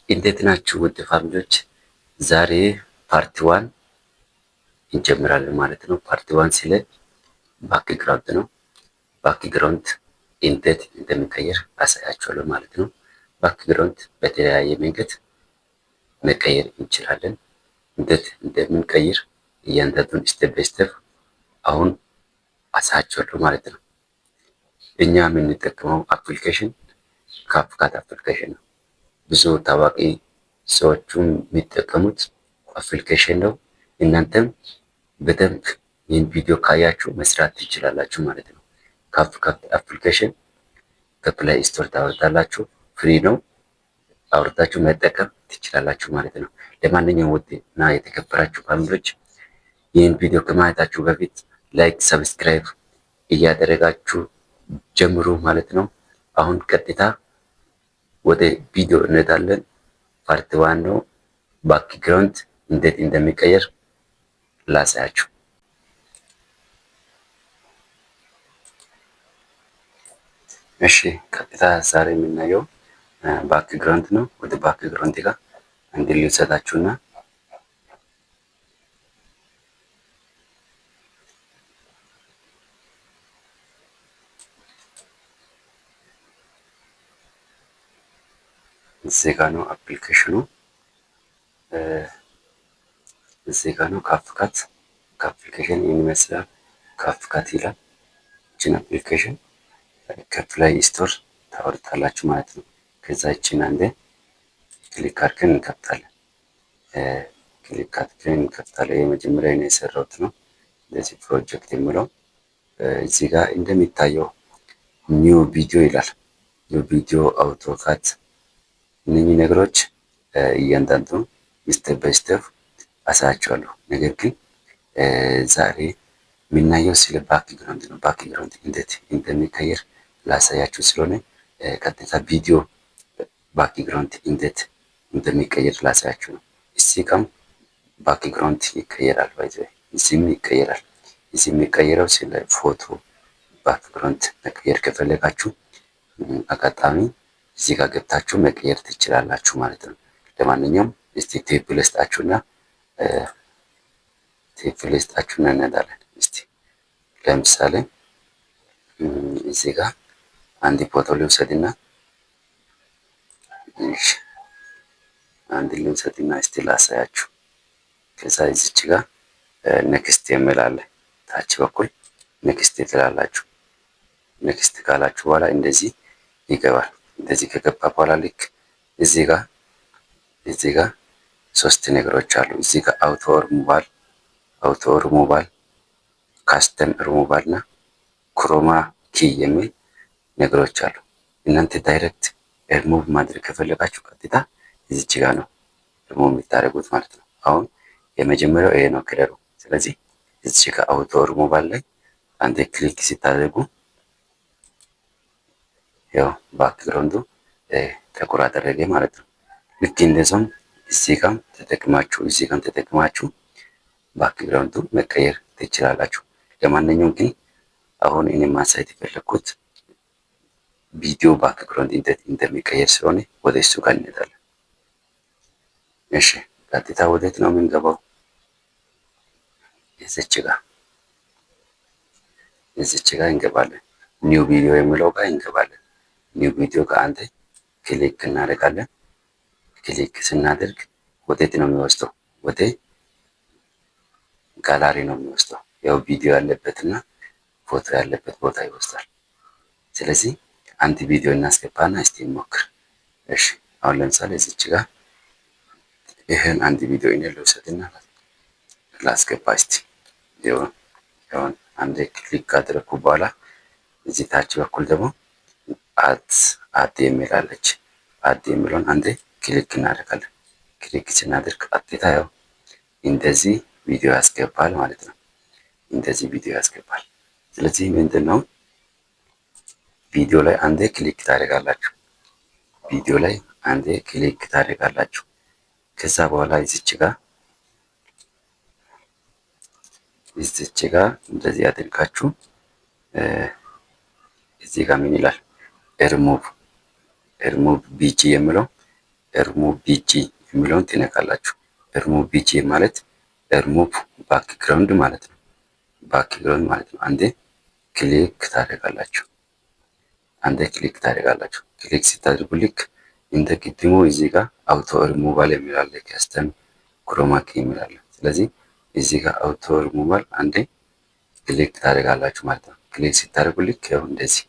እንዴት ናችሁ ውድ ፋሚሊዎች? ዛሬ ፓርቲ ዋን እንጀምራለን ማለት ነው። ፓርቲ ዋን ሲለ ባክግራውንድ ነው። ባክግራውንድ እንዴት እንደሚቀየር አሳያችኋለሁ ማለት ነው። ባክግራውንድ በተለያየ መንገድ መቀየር እንችላለን። እንዴት እንደምንቀይር እያንዳንዱን ስቴፕ ባይ ስቴፕ አሁን አሳያችኋለሁ ማለት ነው። እኛ የምንጠቀመው አፕሊኬሽን ካፕካት አፕሊኬሽን ነው። ብዙ ታዋቂ ሰዎቹም የሚጠቀሙት አፕሊኬሽን ነው። እናንተም በደንብ ይህን ቪዲዮ ካያችሁ መስራት ትችላላችሁ ማለት ነው። ካፕካት አፕሊኬሽን ከፕላይ ስቶር ታወርዳላችሁ። ፍሪ ነው። አውርዳችሁ መጠቀም ትችላላችሁ ማለት ነው። ለማንኛውም ውድ እና የተከበራችሁ ፋሚሊዎች ይህን ቪዲዮ ከማየታችሁ በፊት ላይክ፣ ሰብስክራይብ እያደረጋችሁ ጀምሩ ማለት ነው። አሁን ቀጥታ ወደ ቪዲዮ እንሄዳለን። ፓርት ዋን ነው። ባክግራውንድ እንዴት እንደሚቀየር ላሳያችሁ። እሺ ቀጥታ ዛሬ የምናየው ባክግራውንድ ነው። ወደ ባክግራውንድ ጋር አንድ ልሰጣችሁና እዚህ ጋ ነው አፕሊኬሽኑ። እዚህ ጋ ነው ካፕካት ከአፕሊኬሽን ይመስላል። ካፕካት ይላል። እችን አፕሊኬሽን ከፕላይ ስቶር ታወርዳላችሁ ማለት ነው። ከዛ እችን አንዴ ክሊክ አድርገን እንከፍታለን። ክሊክ አድርገን እንከፍታለን። የመጀመሪያ ነው የሰራሁት ነው እንደዚህ ፕሮጀክት የሚለው እዚህ ጋር እንደሚታየው ኒው ቪዲዮ ይላል። ኒው ቪዲዮ አውቶካት እነኚህ ነገሮች እያንዳንዱ ስቴፕ ባይ ስቴፕ አሳያቸዋለሁ። ነገር ግን ዛሬ የምናየው ስለ ባክግራውንድ ነው። ባክግራውንድ እንዴት እንደሚቀየር ላሳያችሁ ስለሆነ ቀጥታ ቪዲዮ ባክግራውንድ እንዴት እንደሚቀየር ላሳያችሁ ነው። እዚህ ጋም ባክግራውንድ ይቀየራል፣ እዚህም ይቀየራል። እዚህ የሚቀየረው ስለ ፎቶ ባክግራውንድ መቀየር ከፈለጋችሁ አጋጣሚ እዚህ ጋር ገብታችሁ መቀየር ትችላላችሁ ማለት ነው። ለማንኛውም እስቲ ቴፕ ልስጣችሁና እንሄዳለን። እስቲ ለምሳሌ እዚህ ጋር አንድ ፎቶ ልውሰድና እስቲ ላሳያችሁ። ከዛ እዚች ጋር ኔክስት የምላለ ታች በኩል ኔክስት ትላላችሁ። ኔክስት ካላችሁ በኋላ እንደዚህ ይገባል። እንደዚህ ከገባ በኋላ ልክ እዚህ ጋር ሶስት ነገሮች አሉ። እዚህ ጋር አውቶ ሪሙቫል፣ ካስተም ሪሙቫል እና ክሮማ ኪ የሚል ነገሮች አሉ። እናንተ ዳይሬክት ሪሙቭ ማድረግ ከፈለጋችሁ ቀጥታ እዚች ጋር ነው ሪሙቭ የምታደርጉት ማለት ነው። አሁን የመጀመሪያው ይሄ ነው ክለሩ። ስለዚህ እዚች ጋር አውቶ ሪሙቫል ላይ አንዴ ክሊክ ሲታደርጉ ያው ባክግራውንዱ ጥቁር አደረገ ማለት ነው። ልክ እንደዛም እዚህ ጋር ተጠቅማችሁ ባክግራውንዱ መቀየር ትችላላችሁ። ለማንኛውም ግን አሁን እኔ ማሳየት የፈለኩት ቪዲዮ ባክግራውንድ እንዴት እንደሚቀየር ስለሆነ ወደ እሱ ጋር እንሄዳለን። እሺ ቀጥታ ወዴት ነው የምንገባው? እዚች ጋር እንገባለን። ኒው ቪዲዮ የሚለው ጋር እንገባለን። ኒው ቪዲዮ ጋር አንተ ክሊክ እናደርጋለን። ክሊክ ስናደርግ ወዴት ነው የሚወስደው? ወደ ጋላሪ ነው የሚወስደው። ያው ቪዲዮ ያለበትና ፎቶ ያለበት ቦታ ይወስዳል። ስለዚህ አንድ ቪዲዮ እናስገባና እስቲ እንሞክር። እሺ አሁን ለምሳሌ እዚች ጋር ይሄን አንድ ቪዲዮ ልውሰድና ላስገባ እስቲ። ይሁን አንድ ክሊክ ካደረኩ በኋላ እዚህ ታች በኩል ደግሞ አድ የሚላለች አድ የሚለውን አንዴ ክሊክ እናደርጋለን። ክሊክ ስናደርግ ቀጥታ ያው እንደዚህ ቪዲዮ ያስገባል ማለት ነው። እንደዚህ ቪዲዮ ያስገባል። ስለዚህ ምንድነው ቪዲዮ ላይ አንዴ ክሊክ ታደርጋላችሁ። ከዛ በኋላ እዚች ጋር እንደዚህ አድርጋችሁ እዚህ ጋር ምን ይላል? ሪሙቭ ቢጂ የሚለው ሪሙቭ ቢጂ የሚለውን ትነካላችሁ። ሪሙቭ ቢጂ ማለት ሪሙቭ ባክግራውንድ ማለት ነው። ባክግራውንድ ማለት ነው። አንዴ ክሊክ ታደርጋላችሁ። ክሊክ ስታደርጉ ልክ እንደ ቅድሙ እዚህ ጋር አውቶ ሪሙቫል የሚላለ ከስተም ክሮማኪ የሚላለ። ስለዚህ እዚህ ጋር አውቶ ሪሙቫል አንዴ ክሊክ ታደርጋላችሁ ማለት ነው። ክሊክ ስታደርጉ ልክ ያው እንደዚህ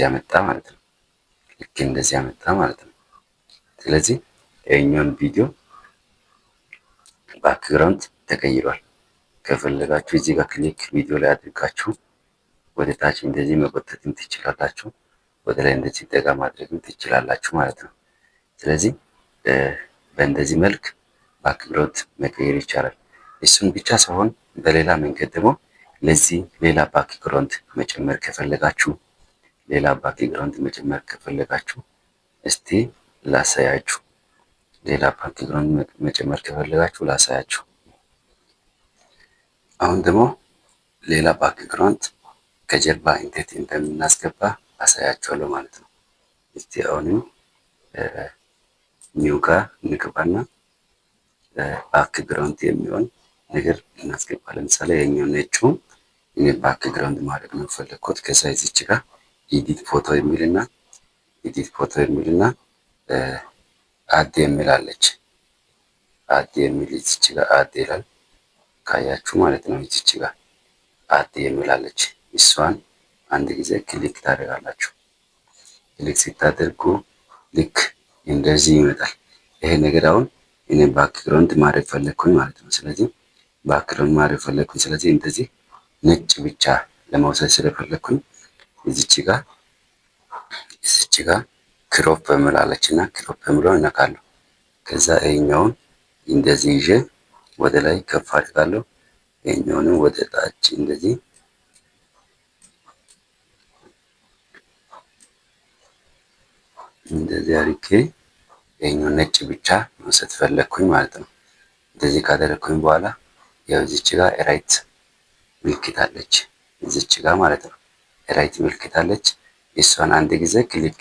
ያመጣ ማለት ነው። ልክ እንደዚህ ያመጣ ማለት ነው። ስለዚህ ይሄኛውን ቪዲዮ ባክግራውንድ ተቀይሯል። ከፈለጋችሁ እዚህ ጋር ክሊክ ቪዲዮ ላይ አድርጋችሁ ወደ ታች እንደዚህ መቆጠጥም ትችላላችሁ። ወደ ላይ እንደዚህ ጠጋ ማድረግም ትችላላችሁ ማለት ነው። ስለዚህ በእንደዚህ መልክ ባክግራውንድ መቀየር ይቻላል። እሱን ብቻ ሳይሆን በሌላ መንገድ ደግሞ ለዚህ ሌላ ባክግራውንድ መጨመር ከፈለጋችሁ እስቲ ላሳያችሁ። ሌላ ባክግራውንድ መጨመር ከፈለጋችሁ ላሳያችሁ። አሁን ደግሞ ሌላ ባክግራውንድ ከጀርባ እንዴት እንደምናስገባ አሳያችኋለሁ ማለት ነው። እስቲ አሁንም ኒው ጋር እንግባና ባክግራውንድ የሚሆን ነገር እናስገባ። ለምሳሌ የኛው ነጩ እኔ ባክግራውንድ ማድረግ ነው የፈለኩት። ከዛ እዚች ጋር ኤዲት ፎቶ የሚልና አድ የሚላለች አድ የሚል እዚች ጋር አድ ይላል ካያችሁ ማለት ነው። እዚች ጋር አድ የሚላለች እሷን አንድ ጊዜ ክሊክ ታደርጋላችሁ። ክሊክ ስታደርጉ ልክ እንደዚህ ይመጣል። ይሄ ነገር አሁን እኔ ባክግራውንድ ማድረግ ፈለኩኝ ማለት ነው። ስለዚህ ባክግራውንድ ማድረግ ፈለኩኝ። ስለዚህ እንደዚህ ነጭ ብቻ ለመውሰድ ስለፈለኩኝ እዚች ጋር ክሮፕ በምላለች እና ክሮፕ በምለው እነካለሁ። ከዛ ይሄኛውን እንደዚህ ይዤ ወደ ላይ ከፍ አድርጋለሁ። ይሄኛውንም ወደ ታች እንደዚህ አድርጌ ይሄኛው ነጭ ብቻ መውሰድ ፈለኩኝ ማለት ነው። እንደዚህ ካደረኩኝ በኋላ ያው እዚች ጋር ራይት ምልክት አለች እዚች ጋር ማለት ነው። ራይት ምልክት አለች። እሷን አንድ ጊዜ ክሊክ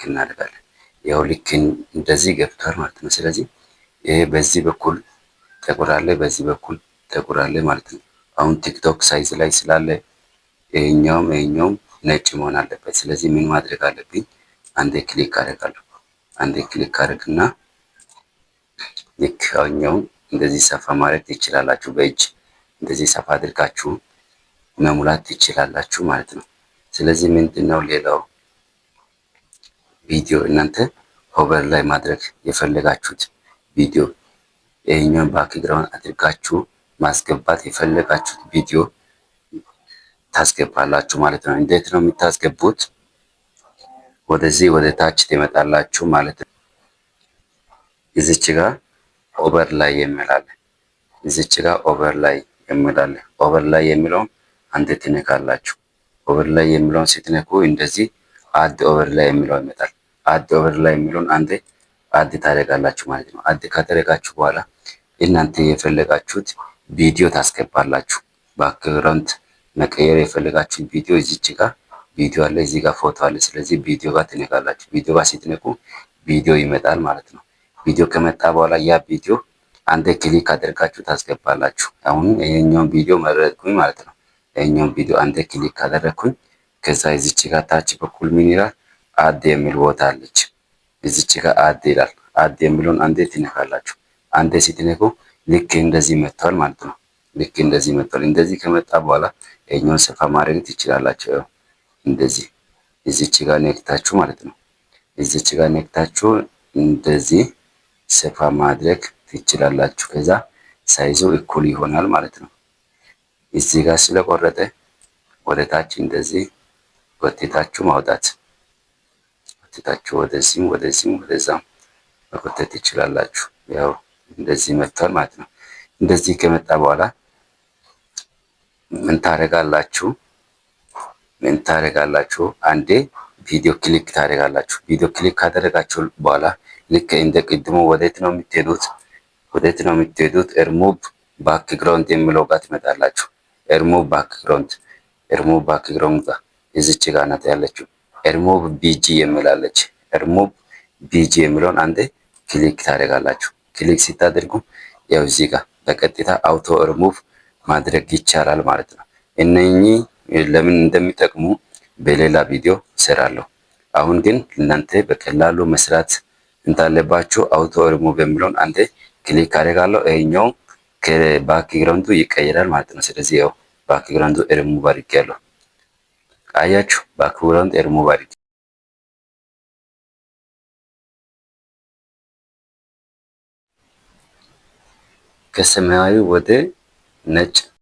እናደርጋለን። ያው ልክ እንደዚህ ገብቷል ማለት ነው። ስለዚህ ይሄ በዚህ በኩል ጥቁር አለ፣ በዚህ በኩል ጥቁር አለ ማለት ነው። አሁን ቲክቶክ ሳይዝ ላይ ስላለ ይሄኛውም ነጭ መሆን አለበት። ስለዚህ ምን ማድረግ አለብኝ? አንዴ ክሊክ አደርጋለሁ። አደርግና ልክ አሁኛውን እንደዚህ ሰፋ ማድረግ ትችላላችሁ። በእጅ እንደዚህ ሰፋ አድርጋችሁ መሙላት ትችላላችሁ ማለት ነው። ስለዚህ ምንድነው ሌላው ቪዲዮ እናንተ ሆቨር ላይ ማድረግ የፈለጋችሁት ቪዲዮ ይሄኛውን ባክግራውንድ አድርጋችሁ ማስገባት የፈለጋችሁት ቪዲዮ ታስገባላችሁ ማለት ነው። እንዴት ነው የምታስገቡት? ወደዚህ ወደ ታች ትመጣላችሁ ማለት ነው። እዚች ጋር ኦቨር ላይ የሚለውን አንድ ትነካላችሁ። ኦቨር ላይ የሚለውን ስትነኩ እንደዚህ አድ ኦቨር ላይ የሚለው ይመጣል። አድ ኦቨር ላይ የሚለውን አንዴ አድ ታደርጋላችሁ ማለት ነው። አድ ካደረጋችሁ በኋላ እናንተ የፈለጋችሁት ቪዲዮ ታስገባላችሁ። ባክግራውንድ መቀየር የፈለጋችሁት ቪዲዮ እዚች ጋር ቪዲዮ አለ፣ እዚህ ጋር ፎቶ አለ። ስለዚህ ቪዲዮ ጋር ትነካላችሁ። ቪዲዮ ጋር ስትነኩ ቪዲዮ ይመጣል ማለት ነው። ቪዲዮ ከመጣ በኋላ ያ ቪዲዮ አንዴ ክሊክ አድርጋችሁ ታስገባላችሁ። አሁን ይሄኛውን ቪዲዮ መረጥኩኝ ማለት ነው። ይሄኛውን ቪዲዮ አንዴ ክሊክ ካደረኩኝ ከዛ እዚች ጋር ታች በኩል ምን ይላል? አድ የሚል ቦታ አለች። እዚች ጋር አድ ይላል። አድ የሚለውን አንዴ ትነካላችሁ። አንዴ ስትነኩ ልክ እንደዚህ መጥቷል ማለት ነው። እንደዚህ ከመጣ በኋላ ይሄኛውን ሰፋ ማድረግ ትችላላችሁ። እንደዚህ እዚች ጋር ነክታችሁ ማለት ነው። እዚች ጋር ነክታችሁ እንደዚህ ሰፋ ማድረግ ትችላላችሁ። ከዛ ሳይዙ እኩል ይሆናል ማለት ነው። እዚህ ጋር ስለቆረጠ ወደ ታች እንደዚህ ጎትታችሁ ማውጣት፣ ወደዛም መጎተት ትችላላችሁ። ያው እንደዚህ መጥቷል ማለት ነው። እንደዚህ ከመጣ በኋላ ምን ታደርጋላችሁ? አንዴ ቪዲዮ ክሊክ ታደርጋላችሁ። ቪዲዮ ክሊክ ካደረጋችሁ በኋላ ልክ እንደ ቅድሙ ወዴት ነው የምትሄዱት? ሪሙቭ ባክግራውንድ የሚለው ጋር ትመጣላችሁ። ሪሙቭ ባክግራውንድ ጋር እዚች ጋር ናት ያለችው። ሪሙቭ ቢጂ የሚላለች ሪሙቭ ቢጂ የሚለውን አንዴ ክሊክ ታደርጋላችሁ። ክሊክ ሲታደርጉ ያው እዚህ ጋር በቀጥታ አውቶ ሪሙቭ ማድረግ ይቻላል ማለት ነው። እነኚህ ለምን እንደሚጠቅሙ በሌላ ቪዲዮ እሰራለሁ። አሁን ግን እናንተ በቀላሉ መስራት እንዳለባችሁ አውቶ ሪሙቭ የሚለውን አንዴ ክሊክ አደርጋለሁ። ይሄኛው ከባክግራውንዱ ይቀየራል ማለት ነው። ስለዚህ ያው ባክግራውንዱ ሪሙቭ አድርጌያለሁ። አያችሁ ባክግራውንድ ሪሙቭ አድርጌ ከሰማያዊ ወደ ነጭ